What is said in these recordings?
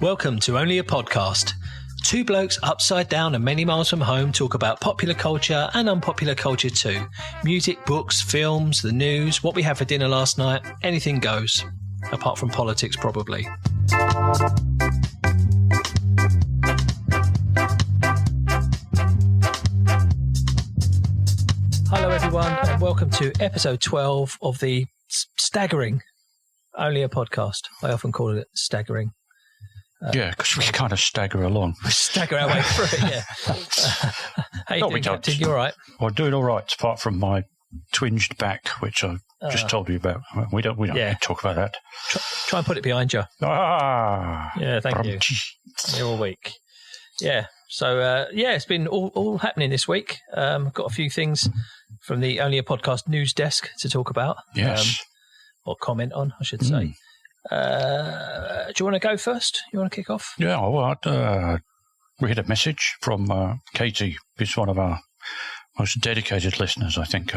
Welcome to Only a Podcast. Two blokes upside down and many miles from home talk about popular culture and unpopular culture too. Music, books, films, the news, what we had for dinner last night, anything goes. Apart from politics, probably. Hello everyone and welcome to episode 12 of the staggering Only a Podcast. I often call it staggering. Yeah, because we kind of stagger along. We stagger our way through it, yeah. How you doing, Captain? You all right? I'm doing all right, apart from my twinged back, which I just told you about. We don't need to talk about that. Try and put it behind you. Yeah, thank you. You're all weak. Yeah, so, it's been all happening this week. Got a few things from the Only a Podcast news desk to talk about. Yes. Or comment on, I should say. Do you want to go first? You want to kick off? Yeah, well, we had a message from Katie, who's one of our most dedicated listeners, I think.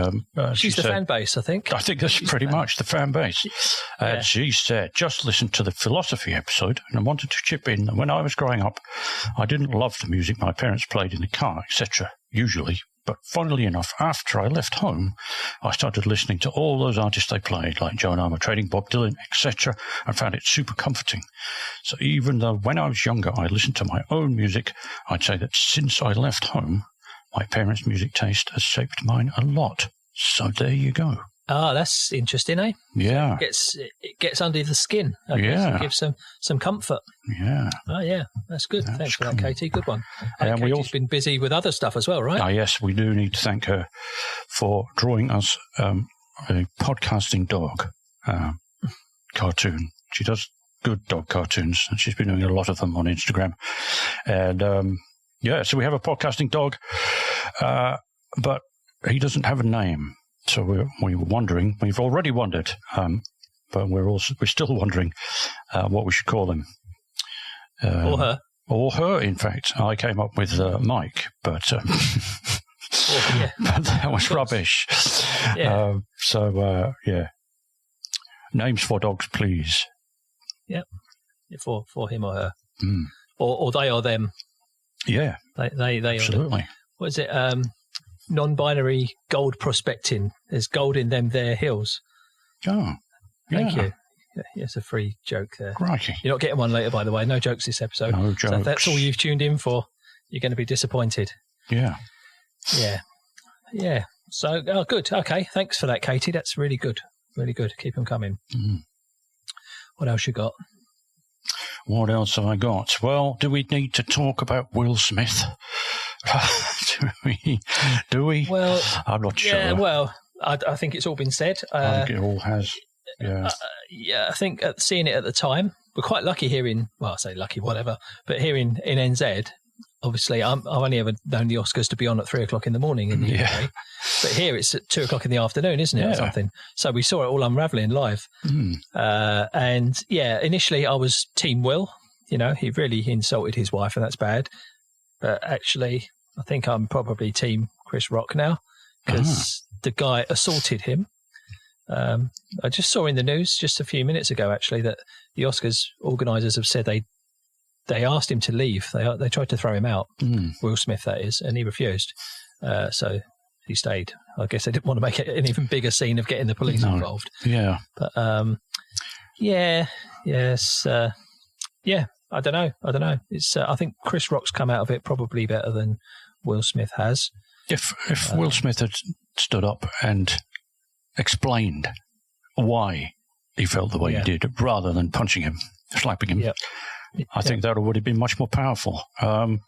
She's the fan base, I think. I think that's pretty much the fan base. And she said, just listened to the philosophy episode and I wanted to chip in. When I was growing up, I didn't love the music my parents played in the car, etc., usually. But funnily enough, after I left home, I started listening to all those artists they played, like Joan Armour, Trading, Bob Dylan, etc., and found it super comforting. So even though when I was younger I listened to my own music, I'd say that since I left home, my parents' music taste has shaped mine a lot. So there you go. Ah, that's interesting, eh? Yeah. It gets under the skin. I guess. It gives some comfort. Yeah. Oh, yeah. That's good. Thanks for that, Katie. Good one. And Katie's been busy with other stuff as well, right? Ah, yes, we do need to thank her for drawing us a podcasting dog cartoon. She does good dog cartoons, and she's been doing a lot of them on Instagram. And, so we have a podcasting dog, but he doesn't have a name. So we were wondering, we've already wondered, but we're still wondering what we should call him. Or her. Or her, in fact. I came up with Mike, but but that was rubbish. Yeah. Names for dogs, please. Yep. For him or her. Mm. Or they or them. Yeah. They absolutely. What is it? Non-binary gold prospecting. There's gold in them there hills. Oh, thank you. Yeah, it's a free joke there. Crikey. You're not getting one later, by the way. No jokes this episode. No jokes. So if that's all you've tuned in for, you're going to be disappointed. Yeah. Yeah. So, good. Okay. Thanks for that, Katie. That's really good. Really good. Keep them coming. Mm. What else you got? What else have I got? Well, do we need to talk about Will Smith? Do we? Well, I'm not sure. Yeah, well, I think it's all been said. I think it all has. Yeah. I think seeing it at the time, we're quite lucky here in, well, I say lucky, whatever, but here in NZ, obviously, I've only ever known the Oscars to be on at 3:00 in the morning in the UK. But here it's at 2:00 in the afternoon, isn't it, or something? So we saw it all unravelling live. Mm. Initially I was Team Will. You know, he really insulted his wife, and that's bad. But actually, I think I'm probably Team Chris Rock now, because the guy assaulted him. I just saw in the news just a few minutes ago, actually, that the Oscars organisers have said they asked him to leave. They tried to throw him out, Will Smith, that is, and he refused. So he stayed. I guess they didn't want to make it an even bigger scene of getting the police involved. Yeah. But, I don't know. It's. I think Chris Rock's come out of it probably better than Will Smith has. If Will Smith had stood up and explained why he felt the way he did, rather than punching him, slapping him, I think that would have been much more powerful. Just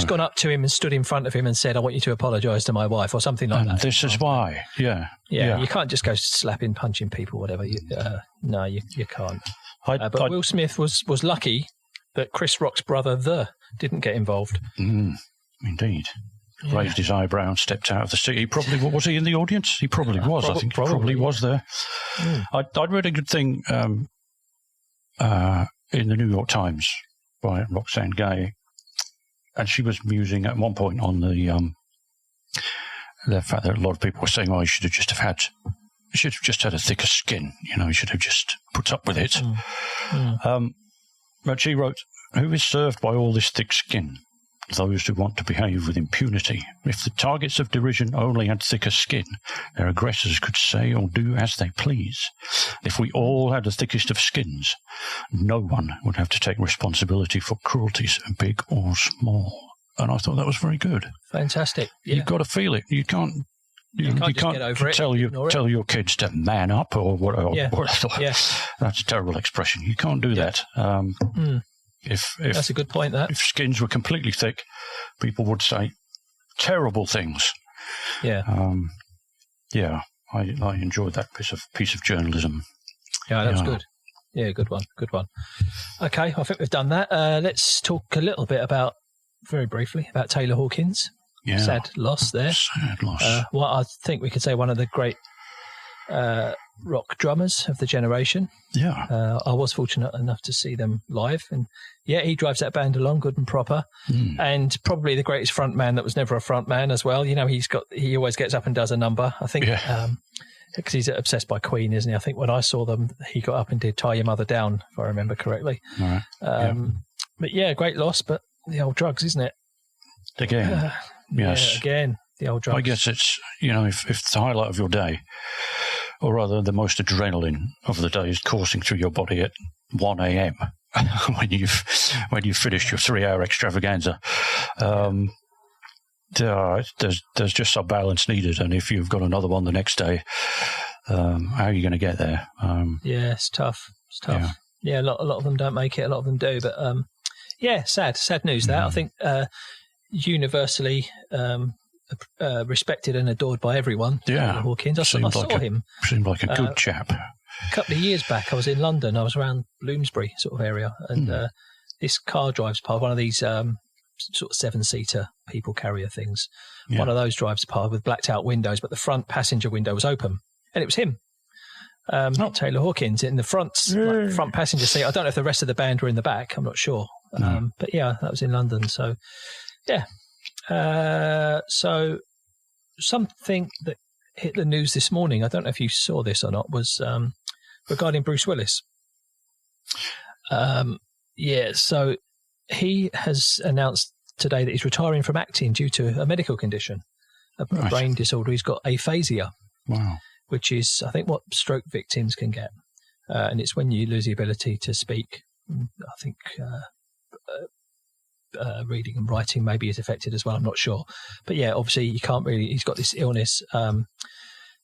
gone up to him and stood in front of him and said, "I want you to apologise to my wife," or something like that. This is why. Yeah. You can't just go slapping, punching people, whatever. No, you can't. But Will Smith was lucky that Chris Rock's brother didn't get involved. Indeed. Raised his eyebrow and stepped out of the seat. He probably was he in the audience? He probably was. I think he probably was there. I'd read a good thing in the New York Times by Roxane Gay, and she was musing at one point on the fact that a lot of people were saying, "Oh, you should have just had a thicker skin. You know, you should have just put up with it." But she wrote, "Who is served by all this thick skin? Those who want to behave with impunity. If the targets of derision only had thicker skin, their aggressors could say or do as they please. If we all had the thickest of skins, no one would have to take responsibility for cruelties, big or small." And I thought that was very good. Fantastic. Yeah. You've got to feel it. You can't get over it. Tell your kids to man up or whatever. Yeah. That's a terrible expression. You can't do that. If that's a good point. That if skins were completely thick, people would say terrible things. Yeah. I enjoyed that piece of journalism. Yeah, that was good. Yeah, good one. Okay, I think we've done that. Let's talk a little bit very briefly about Taylor Hawkins. Yeah. Sad loss there. Sad loss. I think we could say one of the great rock drummers of the generation. Yeah. I was fortunate enough to see them live, and he drives that band along good and proper, and probably the greatest front man that was never a front man as well. You know, he always gets up and does a number. I think because he's obsessed by Queen, isn't he? I think when I saw them, he got up and did "Tie Your Mother Down," if I remember correctly. Right. But great loss, but the old drugs, isn't it? Again, yes. Yeah, again, the old drugs. I guess it's, if the highlight of your day, or rather the most adrenaline of the day, is coursing through your body at 1 a.m. when you've finished your 3-hour extravaganza, there's just some balance needed. And if you've got another one the next day, how are you going to get there? It's tough. Yeah, a lot of them don't make it. A lot of them do, but sad news. That I think universally respected and adored by everyone. Yeah, Hawkins. I saw him. Seemed like a good chap. A couple of years back, I was in London. I was around Bloomsbury sort of area, and this car drives past, one of these sort of 7-seater people carrier things. Yeah. One of those drives past with blacked out windows, but the front passenger window was open, and it was him. Taylor Hawkins in the front passenger seat. I don't know if the rest of the band were in the back. I'm not sure. But that was in London. So, so something that hit the news this morning, I don't know if you saw this or not, was regarding Bruce Willis. So he has announced today that he's retiring from acting due to a medical condition, a brain disorder. He's got aphasia. Wow. Which is, I think, what stroke victims can get. And it's when you lose the ability to speak. I think reading and writing maybe is affected as well. I'm not sure. But obviously you can't really, he's got this illness.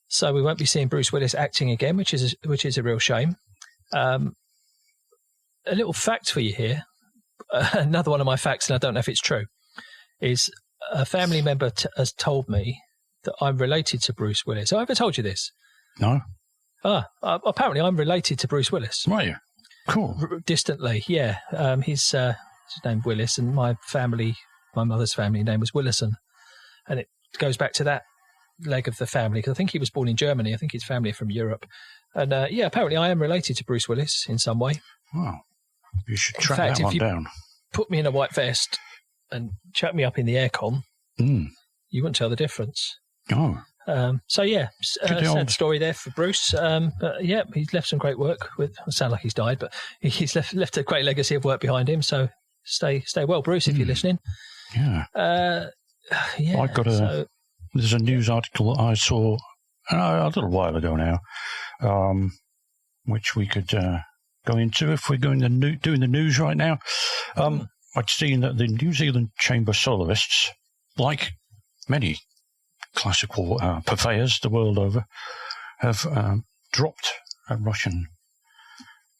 So we won't be seeing Bruce Willis acting again, which is a real shame. A little fact for you here. Another one of my facts, and I don't know if it's true, is a family member has told me that I'm related to Bruce Willis. Have I ever told you this? No. Apparently I'm related to Bruce Willis. Are you? Cool. Distantly, yeah. His name Willis, and my mother's family name was Willison. And it goes back to that leg of the family, because I think he was born in Germany. I think his family are from Europe. And apparently I am related to Bruce Willis in some way. Wow. You should track that one down. Put me in a white vest and chuck me up in the aircon, you wouldn't tell the difference. Oh. Sad story there for Bruce. But he's left some great work with. I sound like he's died, but he's left a great legacy of work behind him. So stay well, Bruce, if you're listening. Yeah. I've got there's a news article I saw a little while ago now, which we could go into if we're doing the news right now. I'd seen that the New Zealand chamber soloists, like many classical purveyors the world over, have dropped a Russian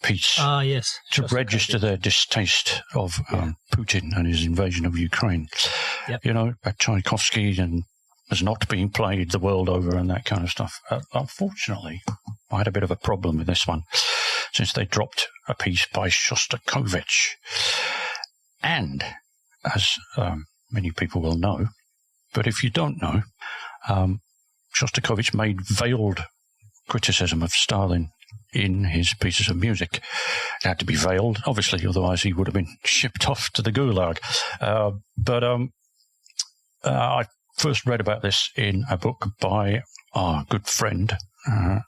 piece to register their distaste of Putin and his invasion of Ukraine. Yep. Tchaikovsky and has not been played the world over and that kind of stuff. Unfortunately, I had a bit of a problem with this one, since they dropped a piece by Shostakovich. And, as many people will know, but if you don't know, Shostakovich made veiled criticism of Stalin in his pieces of music. It had to be veiled, obviously, otherwise he would have been shipped off to the Gulag. I first read about this in a book by our good friend, the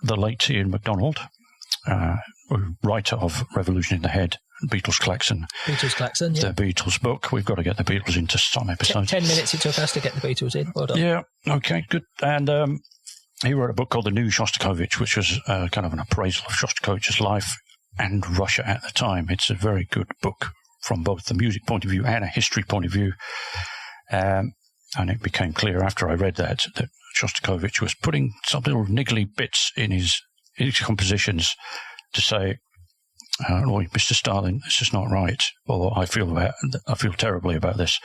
late Ian MacDonald, writer of Revolution in the Head, Beatles Klaxon. Beatles Klaxon, yeah. The Beatles book. We've got to get the Beatles into some episodes. 10 minutes it took us to get the Beatles in. Well done. Yeah, okay, good. And he wrote a book called The New Shostakovich, which was kind of an appraisal of Shostakovich's life and Russia at the time. It's a very good book from both the music point of view and a history point of view. And it became clear after I read that Shostakovich was putting some little niggly bits in his compositions to say, "Oh, Mr. Stalin, this is not right," or I feel terribly about this.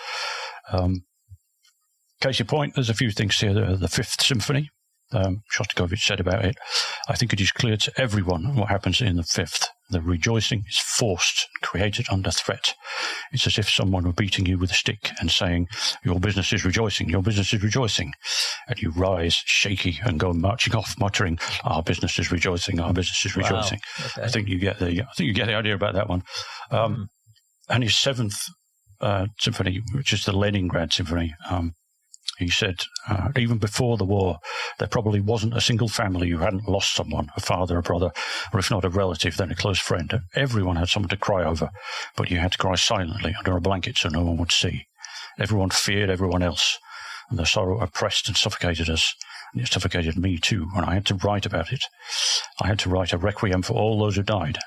Case in point, there's a few things here. The Fifth Symphony, Shostakovich said about it, "I think it is clear to everyone what happens in the Fifth. The rejoicing is forced, created under threat. It's as if someone were beating you with a stick and saying, 'Your business is rejoicing, your business is rejoicing.' And you rise shaky and go marching off, muttering, 'Our business is rejoicing, our business is rejoicing.'" Wow. Okay. I think you get the idea about that one. And his Seventh Symphony, which is the Leningrad Symphony, he said, even before the war, there probably wasn't a single family who hadn't lost someone, a father, a brother, or if not a relative, then a close friend. Everyone had someone to cry over, but you had to cry silently under a blanket so no one would see. Everyone feared everyone else, and the sorrow oppressed and suffocated us, and it suffocated me too, and I had to write about it. I had to write a requiem for all those who died.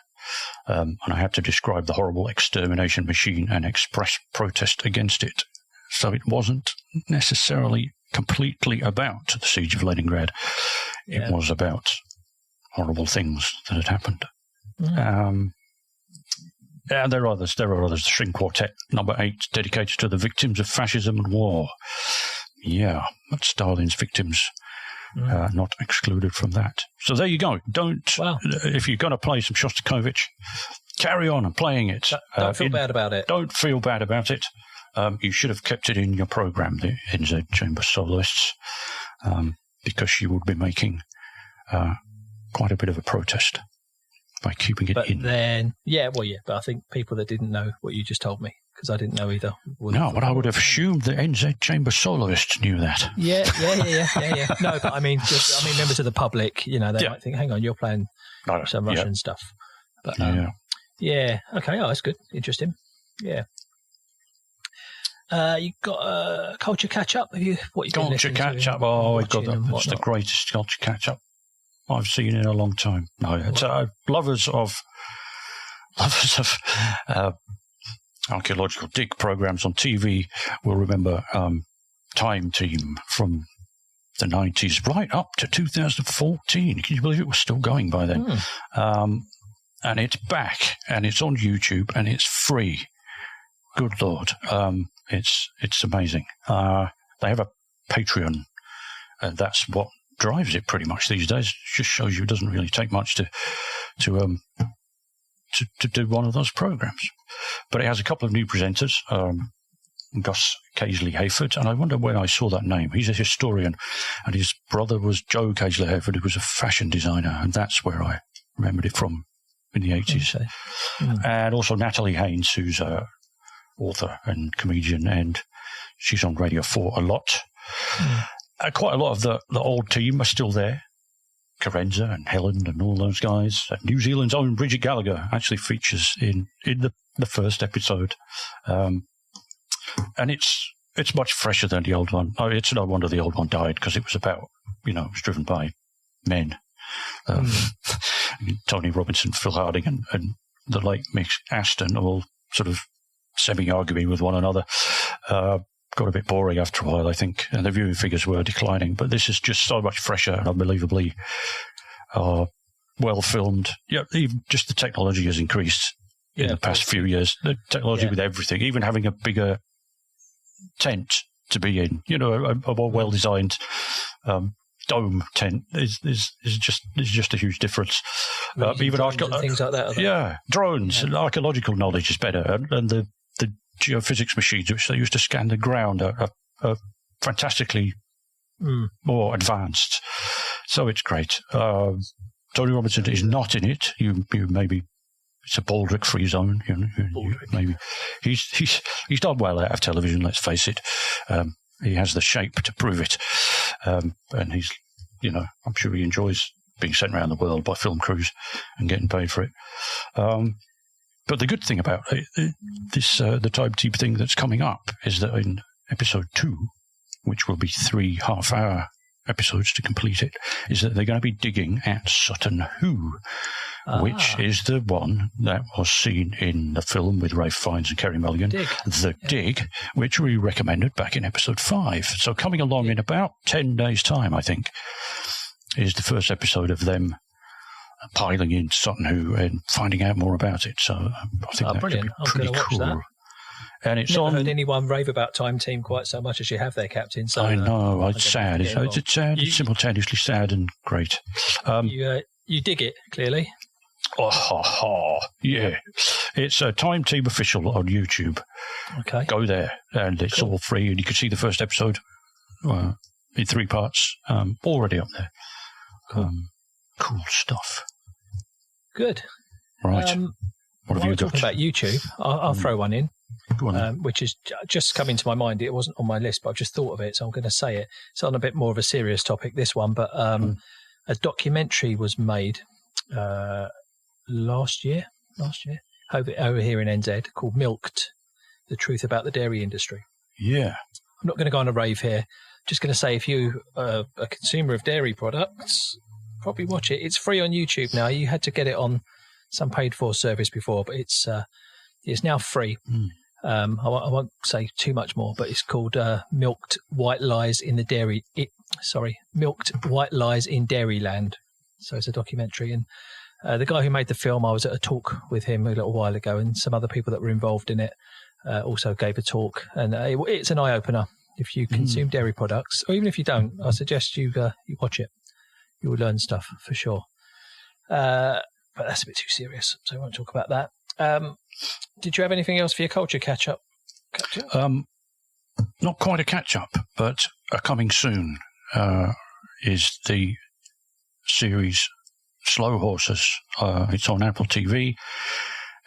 And I had to describe the horrible extermination machine and express protest against it. So it wasn't necessarily completely about the siege of Leningrad. It was about horrible things that had happened. And there are others. The String Quartet, number 8, dedicated to the victims of fascism and war. Yeah, but Stalin's victims not excluded from that. So there you go. If you're going to play some Shostakovich, carry on and playing it. Don't feel bad about it. Don't feel bad about it. You should have kept it in your program, the NZ Chamber Soloists, because you would be making quite a bit of a protest by keeping it in. But I think people that didn't know what you just told me, because I didn't know either. But I would have assumed the NZ Chamber Soloists knew that. Yeah. No, but I mean, members of the public, they might think, hang on, you're playing some Russian stuff. But okay, that's good, interesting. Yeah. You got a culture catch up? Culture catch up? Oh, it's the greatest culture catch up I've seen in a long time. No, it's lovers of archaeological dig programs on TV will remember Time Team from the 90s right up to 2014. Can you believe it was still going by then? And it's back, and it's on YouTube, and it's free. Good Lord. It's amazing. They have a Patreon, and that's what drives it pretty much these days. It just shows you it doesn't really take much to do one of those programs. But it has a couple of new presenters, Gus Casely-Hayford, and I wonder when I saw that name. He's a historian, and his brother was Joe Casely-Hayford, who was a fashion designer, and that's where I remembered it from in the 80s. Okay. And also Natalie Haynes, who's a author and comedian, and she's on Radio 4 a lot. Quite a lot of the old team are still there. Carenza and Helen and all those guys. New Zealand's own Bridget Gallagher actually features in the first episode. And it's much fresher than the old one. Oh, it's no wonder the old one died, because it was about, it was driven by men. Tony Robinson, Phil Harding and the late Mick Aston all sort of semi-arguing with one another. Got a bit boring after a while, I think, and the viewing figures were declining. But this is just so much fresher and unbelievably well filmed. Yeah, even just the technology has increased in the past few years. The technology with everything, even having a bigger tent to be in, a more well-designed dome tent is just a huge difference. Even things like that. Drones and archaeological knowledge is better, and the geophysics machines which they use to scan the ground are fantastically more advanced. So it's great. Tony Robinson is not in it. You maybe it's a Baldrick-free zone. Maybe he's done well out of television. Let's face it. He has the shape to prove it, and he's I'm sure he enjoys being sent around the world by film crews and getting paid for it. But the good thing about this, the Time Team thing that's coming up, is that in episode 2, which will be 3 half-hour episodes to complete it, is that they're going to be digging at Sutton Hoo, which is the one that was seen in the film with Ralph Fiennes and Kerry Mulligan, The Dig, which we recommended back in episode 5. So coming along in about 10 days' time, I think, is the first episode of them piling in Sutton Hoo and finding out more about it. So I think that could be pretty cool. That. And it's Never heard anyone rave about Time Team quite so much as you have there, Captain. So, I know, it's sad. It's sad. It's simultaneously sad and great. You dig it, clearly. Yeah. It's a Time Team Official on YouTube. Okay. Go there, and it's all free, and you can see the first episode in 3 parts already up there. Cool stuff. Good. Right. What have you got? Talking about YouTube, I'll throw one in. Go on, which is just coming to my mind. It wasn't on my list, but I've just thought of it, so I'm going to say it. It's on a bit more of a serious topic, this one, but a documentary was made last year over here in NZ called Milked, The Truth About the Dairy Industry. Yeah. I'm not going to go on a rave here. I'm just going to say if you are a consumer of dairy products, probably watch it. It's free on YouTube now. You had to get it on some paid-for service before, but it's now free. I won't say too much more, but it's called Milked White Lies in Dairyland. So it's a documentary, and the guy who made the film, I was at a talk with him a little while ago, and some other people that were involved in it also gave a talk, and it's an eye-opener. If you consume dairy products, or even if you don't, I suggest you watch it. You will learn stuff for sure. But that's a bit too serious, so I won't talk about that. Did you have anything else for your culture catch-up? Not quite a catch-up, but coming soon is the series Slow Horses. It's on Apple TV,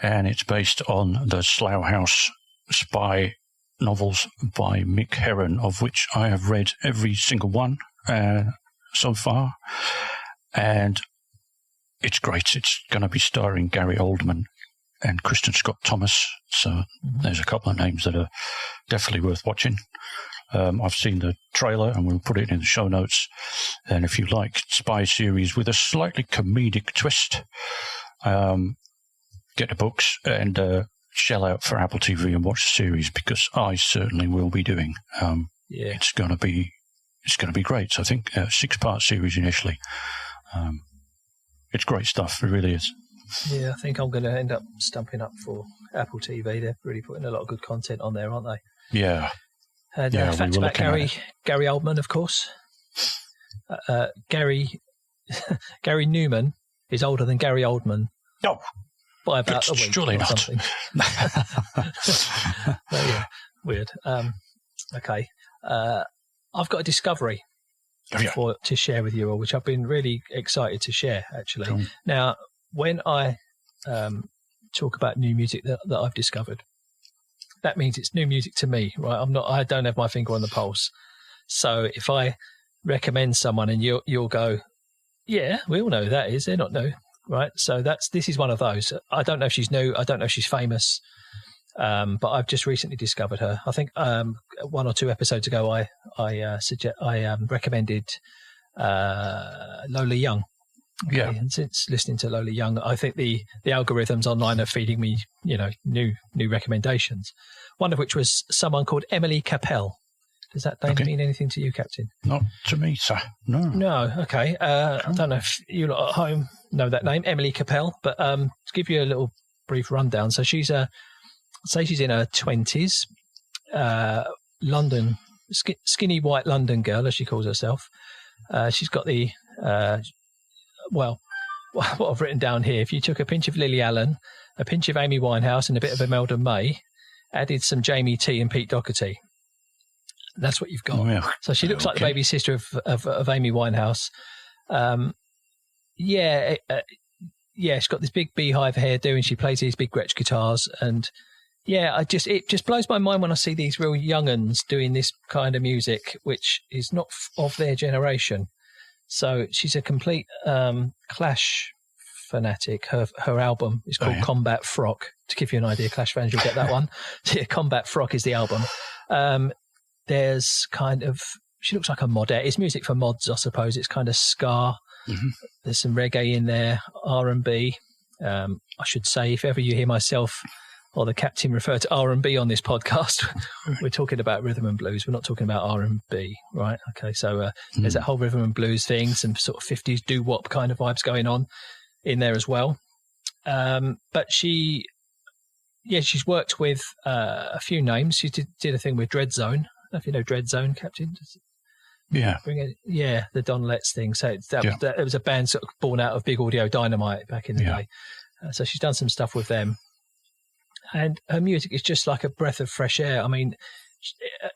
and it's based on the Slough House spy novels by Mick Herron, of which I have read every single one so far, and it's great. It's going to be starring Gary Oldman and Kristen Scott Thomas, so there's a couple of names that are definitely worth watching. I've seen the trailer, and we'll put it in the show notes, and if you like spy series with a slightly comedic twist, get the books and shell out for Apple TV and watch the series, because I certainly will be doing. It's going to be great. So I think 6-part series initially. It's great stuff. It really is. Yeah, I think I'm going to end up stumping up for Apple TV. They're really putting a lot of good content on there, aren't they? Yeah. And facts about Gary Oldman, of course. Gary Newman is older than Gary Oldman. No. By about a week surely or not. Something. Yeah, weird. Okay. I've got a discovery to share with you all, which I've been really excited to share, actually. Cool. Now, when I talk about new music that I've discovered, that means it's new music to me, right? I don't have my finger on the pulse. So if I recommend someone and you'll go, yeah, we all know who that is. They're not new, right? So this is one of those. I don't know if she's new. I don't know if she's famous. But I've just recently discovered her. I think 1 or 2 episodes ago, I recommended Lola Young. Okay? Yeah. And since listening to Lola Young, I think the algorithms online are feeding me, new recommendations. One of which was someone called Emily Capel. Does that name mean anything to you, Captain? Not to me, sir. No. No. Okay. I don't know if you lot at home know that name, Emily Capel. But to give you a little brief rundown, so she's she's in her 20s, London, skinny white London girl, as she calls herself. She's got the, what I've written down here, if you took a pinch of Lily Allen, a pinch of Amy Winehouse and a bit of Imelda May, added some Jamie T and Pete Doherty, that's what you've got. Oh, yeah. So she looks like the baby sister of Amy Winehouse. She's got this big beehive hairdo and she plays these big Gretsch guitars, and it just blows my mind when I see these real young'uns doing this kind of music, which is not of their generation. So she's a complete Clash fanatic. Her album is called Combat Frock. To give you an idea, Clash fans, you'll get that one. Combat Frock is the album. There's kind of, she looks like a modette. It's music for mods, I suppose. It's kind of ska. Mm-hmm. There's some reggae in there, R&B. I should say, if ever you hear myself or the captain refer to R&B on this podcast, we're talking about rhythm and blues. We're not talking about R&B, right? Okay, so there's that whole rhythm and blues thing, some sort of 50s doo-wop kind of vibes going on in there as well. But she's worked with a few names. She did a thing with Dread Zone. I don't know if you know Dread Zone, Captain. The Don Letts thing. So it was a band sort of born out of Big Audio Dynamite back in the day. So she's done some stuff with them. And her music is just like a breath of fresh air. I mean,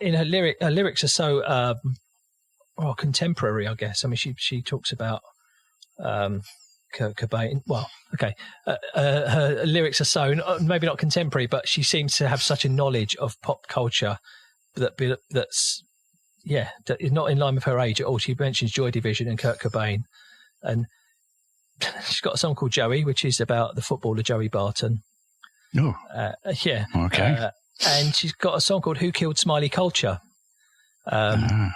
in her lyrics are so contemporary, I guess. I mean, she talks about Kurt Cobain. Well, okay. Her lyrics are so, maybe not contemporary, but she seems to have such a knowledge of pop culture that's not in line with her age at all. She mentions Joy Division and Kurt Cobain. And she's got a song called Joey, which is about the footballer Joey Barton. No. Okay. And she's got a song called Who Killed Smiley Culture? I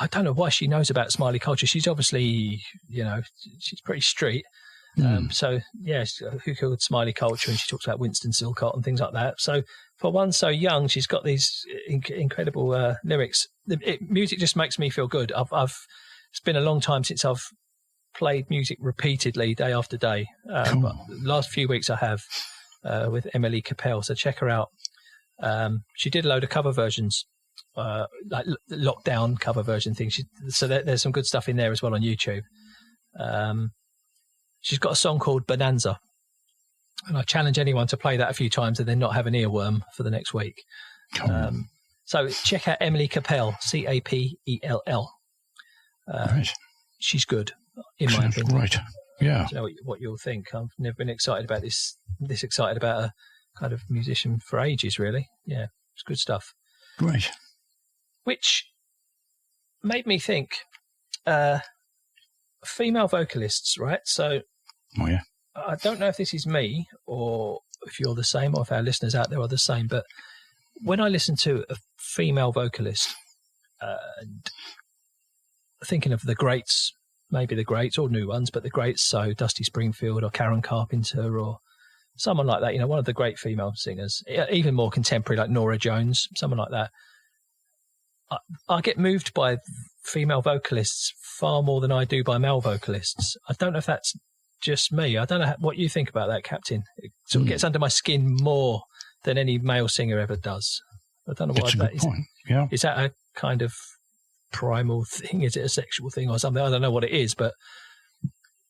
don't know why she knows about Smiley Culture. She's obviously, she's pretty street. So, Who Killed Smiley Culture? And she talks about Winston Silcott and things like that. So, for one so young, she's got these incredible lyrics. Music just makes me feel good. It's been a long time since I've played music repeatedly, day after day. Cool. But the last few weeks I have with Emily Capel. So check her out. She did a load of cover versions, like lockdown cover version things. So there's some good stuff in there as well on YouTube. She's got a song called Bonanza. And I challenge anyone to play that a few times and then not have an earworm for the next week. So check out Emily Capel, Capell. Right. She's good, in my opinion. Right. Yeah. I don't know what you'll think. I've never been excited about this excited about a kind of musician for ages, really. Yeah, it's good stuff. Great. Which made me think, female vocalists, right? So I don't know if this is me or if you're the same or if our listeners out there are the same, but when I listen to a female vocalist, and thinking of the greats, maybe the greats or new ones, but the greats, so Dusty Springfield or Karen Carpenter or someone like that, one of the great female singers, even more contemporary like Norah Jones, someone like that. I get moved by female vocalists far more than I do by male vocalists. I don't know if that's just me. I don't know what you think about that, Captain. It sort of gets under my skin more than any male singer ever does. I don't know what that is. Yeah. Is that a kind of primal thing? Is it a sexual thing or something? I don't know what it is, but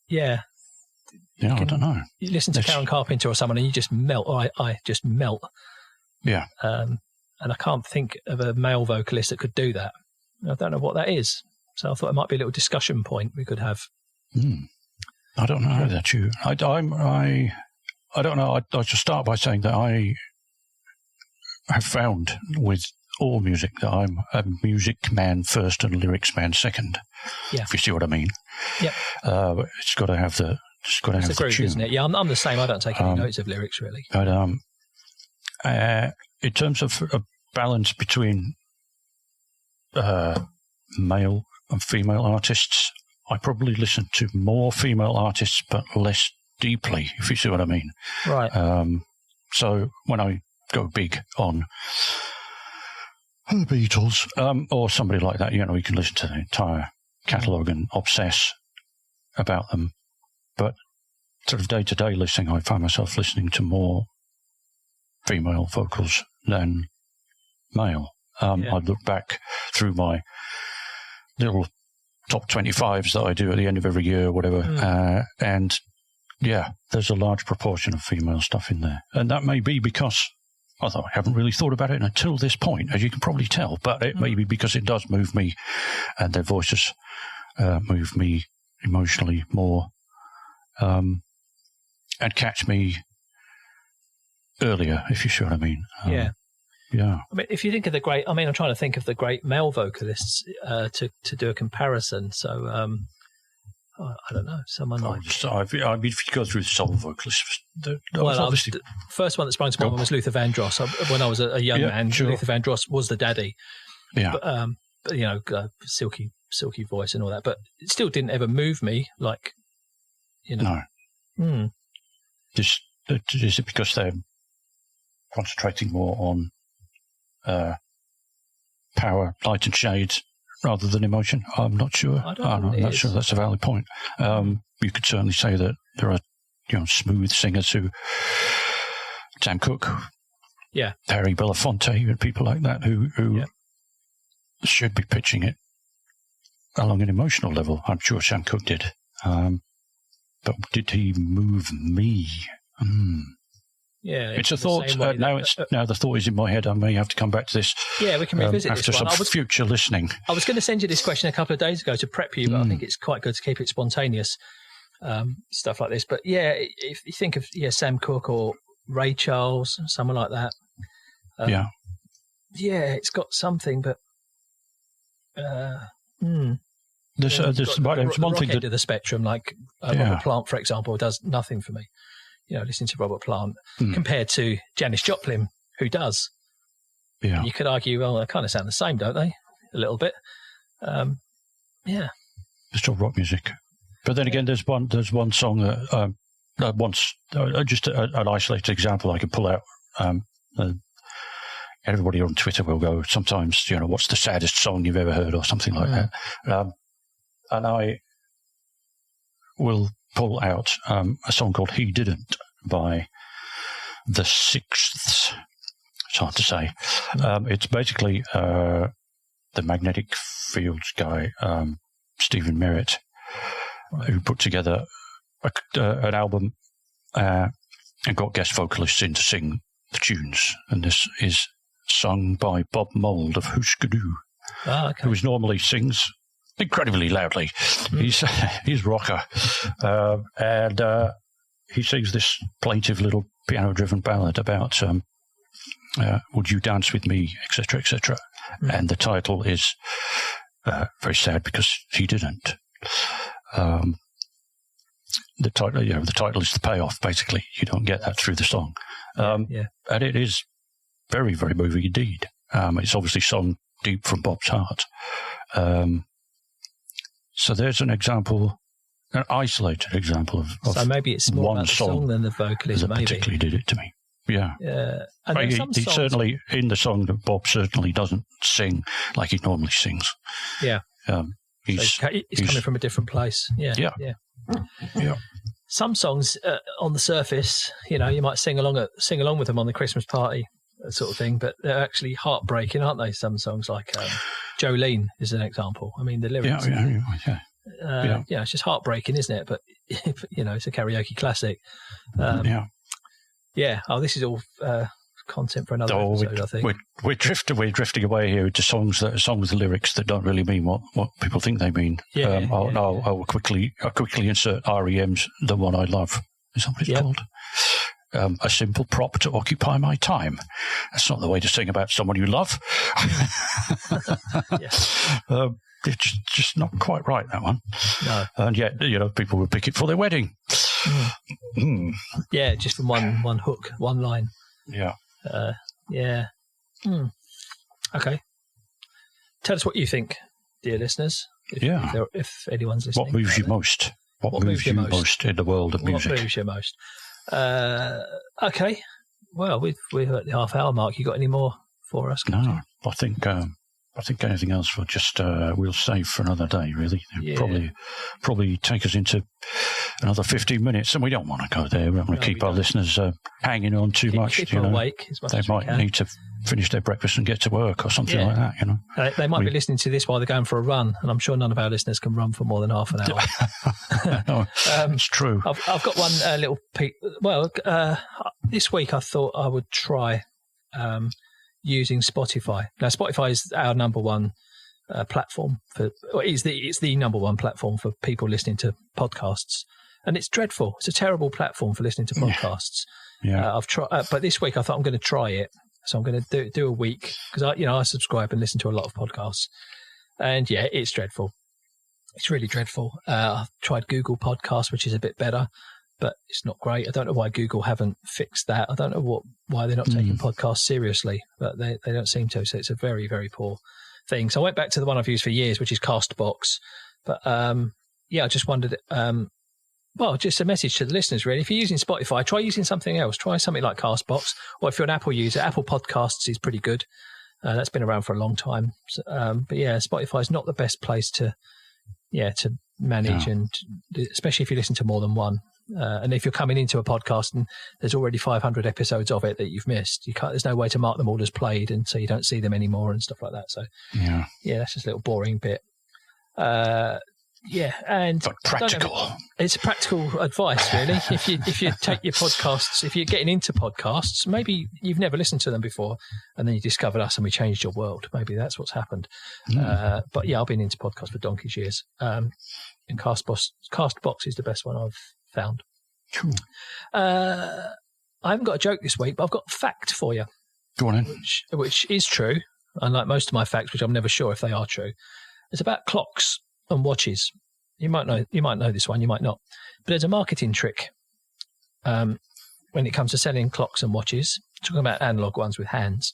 yeah. Yeah, I don't know. You listen to Karen Carpenter or someone and you just melt, or I just melt. Yeah. And I can't think of a male vocalist that could do that. I don't know what that is. So I thought it might be a little discussion point we could have. I don't know that you. I don't know. I should start by saying that I have found with all music that I'm a music man first and a lyrics man second. Yeah. If you see what I mean. Yep. It's got to have the. It's got to have the groove, tune, isn't it? Yeah, I'm the same. I don't take any notes of lyrics really. But in terms of a balance between male and female artists, I probably listen to more female artists, but less deeply, if you see what I mean. Right. So when I go big on the Beatles or somebody like that, you can listen to the entire catalogue and obsess about them. But sort of day-to-day listening, I find myself listening to more female vocals than male. I look back through my little top 25s that I do at the end of every year or whatever, and there's a large proportion of female stuff in there. And that may be because, although I haven't really thought about it until this point, as you can probably tell, but it may be because it does move me and their voices move me emotionally more and catch me earlier, if you see what I mean. Yeah. I mean, if you think of I'm trying to think of the great male vocalists to do a comparison. So, I don't know, someone like... I mean, if you go through the solo vocalists... the first one that sprung to mind was Luther Vandross. When I was a young man, sure. Luther Vandross was the daddy. Yeah. But, silky voice and all that. But it still didn't ever move me, like, No. Is it because they're concentrating more on power, light and shades rather than emotion? I'm not sure. I'm not sure that's a valid point. You could certainly say that there are smooth singers Sam Cooke, Harry Belafonte, and people like that who should be pitching it along an emotional level. I'm sure Sam Cooke did. But did he move me? Yeah, it's a thought. Now the thought is in my head. I may have to come back to this. Yeah, we can revisit after this one. some future listening. I was going to send you this question a couple of days ago to prep you, but I think it's quite good to keep it spontaneous, stuff like this. But yeah, if you think of Sam Cooke or Ray Charles, someone like that. It's got something, but There's one thing to the spectrum, like Robert Plant, for example, does nothing for me. Listening to Robert Plant compared to Janis Joplin, who does. Yeah, and you could argue, well, they kind of sound the same, don't they? A little bit. It's still rock music, but then again, there's one song that just an isolated example I could pull out. Everybody on Twitter will go sometimes, what's the saddest song you've ever heard or something like that. And I will pull out a song called He Didn't by The Sixths. It's hard to say. It's basically the magnetic fields guy, Stephen Merritt, who put together an album and got guest vocalists in to sing the tunes. And this is sung by Bob Mould of Hooskadoo, who normally sings incredibly loudly. He's rocker, and he sings this plaintive little piano-driven ballad about "Would you dance with me?" etc., etc. And the title is very sad because he didn't. The title is the payoff. Basically, you don't get that through the song, and it is very, very moving indeed. It's obviously sung deep from Bob's heart. So there's an example, an isolated example of so maybe it's more about the song than the vocalist, that particularly did it to me. Yeah. And he certainly, in the song, that Bob certainly doesn't sing like he normally sings. Yeah. He's coming from a different place. Yeah. Some songs on the surface, you might sing along with them on the Christmas party, sort of thing, but they're actually heartbreaking, aren't they? Some songs like Jolene is an example. I mean, the lyrics. It's just heartbreaking, isn't it? But it's a karaoke classic. This is all content for another episode, I think. We're drifting away here to songs with lyrics that don't really mean what people think they mean. I'll quickly insert REM's "The One I Love." Is that what it's called? A simple prop to occupy my time. That's not the way to sing about someone you love. It's just not quite right, that one. No. And yet, people would pick it for their wedding. Yeah, just from one hook, one line. Yeah. Okay. Tell us what you think, dear listeners. If anyone's listening. What moves you most? What moves you most in the world of music? What moves you most? Okay. Well, we're at the half-hour mark. You got any more for us? No, I think anything else we'll save for another day. Really, probably take us into another 15 minutes, and we don't want to go there. We don't want to keep our listeners hanging on too much. Keep them awake as much they as might need to finish their breakfast and get to work or something like that. They might be listening to this while they're going for a run, and I'm sure none of our listeners can run for more than half an hour. No, it's true. I've got one little peek. Well, this week I thought I would try using Spotify. Now, Spotify is our number one platform it's the number one platform for people listening to podcasts, and it's dreadful. It's a terrible platform for listening to podcasts. I've tried, but this week I thought I'm going to try it. So I'm going to do a week because I subscribe and listen to a lot of podcasts, and yeah, it's dreadful. It's really dreadful. I've tried Google Podcasts, which is a bit better, but it's not great. I don't know why Google haven't fixed that. I don't know why they're not taking podcasts seriously, but they don't seem to. So it's a very, very poor thing. So I went back to the one I've used for years, which is Castbox. But I just wondered. Just a message to the listeners, really. If you're using Spotify, try using something else. Try something like Castbox, or if you're an Apple user, Apple Podcasts is pretty good. That's been around for a long time. So, but yeah, Spotify is not the best place to manage, and especially if you listen to more than one. And if you're coming into a podcast and there's already 500 episodes of it that you've missed, there's no way to mark them all as played, and so you don't see them anymore and stuff like that. So that's just a little boring bit. And but practical. It's practical advice, really. If you take your podcasts, if you're getting into podcasts, maybe you've never listened to them before, and then you discovered us and we changed your world. Maybe that's what's happened. But yeah, I've been into podcasts for donkey's years. And Castbox is the best one I've found. Cool. I haven't got a joke this week, but I've got a fact for you. Go on in. Which is true, unlike most of my facts, which I'm never sure if they are true. It's about clocks and watches. You might know this one, you might not. But there's a marketing trick when it comes to selling clocks and watches. Talking about analog ones with hands.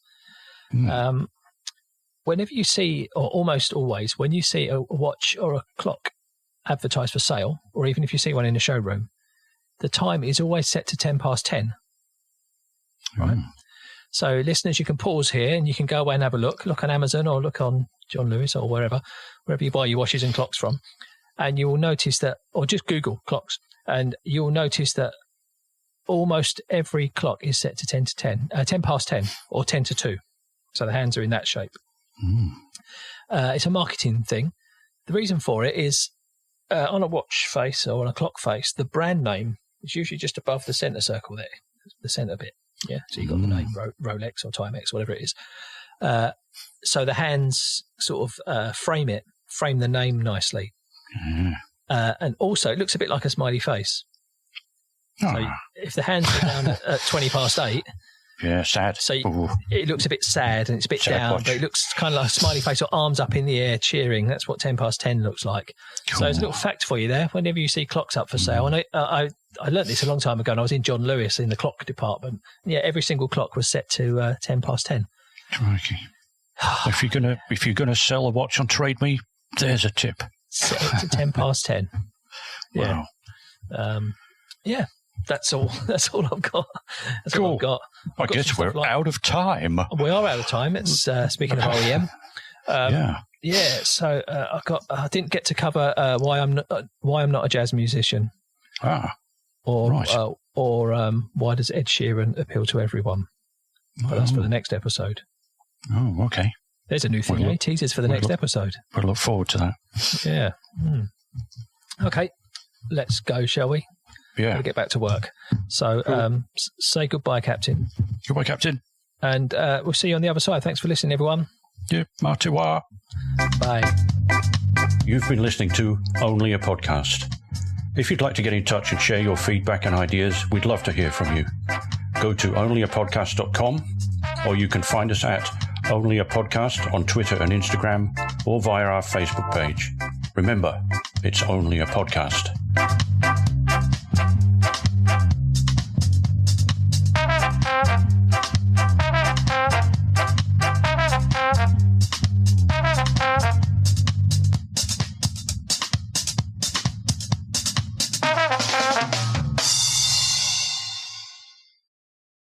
Whenever you see, or almost always, when you see a watch or a clock advertised for sale, or even if you see one in a showroom, the time is always set to 10 past 10. Right? So listeners, you can pause here and you can go away and have a look on Amazon or look on John Lewis or wherever you buy your watches and clocks from. And you will notice that, or just Google clocks, and you'll notice that almost every clock is set to 10 past 10 or 10 to 2. So the hands are in that shape. It's a marketing thing. The reason for it is on a watch face or on a clock face, the brand name is usually just above the center circle there, the center bit. Yeah, so you've got the name Rolex or Timex, whatever it is. So the hands sort of frame the name nicely. And also it looks a bit like a smiley face. So if the hands are down at 20 past 8, sad. So it looks a bit sad and it's a bit sad down, watch. But it looks kind of like a smiley face or arms up in the air cheering. That's what 10 past 10 looks like. Cool. So there's a little fact for you there. Whenever you see clocks up for sale, and I learned this a long time ago, and I was in John Lewis in the clock department. Yeah, every single clock was set to 10 past 10. Crikey. If you're gonna sell a watch on Trade Me, there's a tip. Set it to 10 past 10. Yeah. Wow. That's all I've got. That's cool. all I've got. I guess we're out of time. We are out of time. It's speaking of REM. So I didn't get to cover why I'm not a jazz musician. Or why does Ed Sheeran appeal to everyone? But that's for the next episode. Oh, okay. There's a new thing, teasers for the next episode. We'll look forward to that. Yeah. Okay, let's go, shall we? Yeah. Gotta get back to work. So say goodbye, Captain. Goodbye, Captain. And we'll see you on the other side. Thanks for listening, everyone. Yeah, Matiwa. Bye. You've been listening to Only a Podcast. If you'd like to get in touch and share your feedback and ideas, we'd love to hear from you. Go to onlyapodcast.com, or you can find us at Only a Podcast on Twitter and Instagram, or via our Facebook page. Remember, it's only a podcast.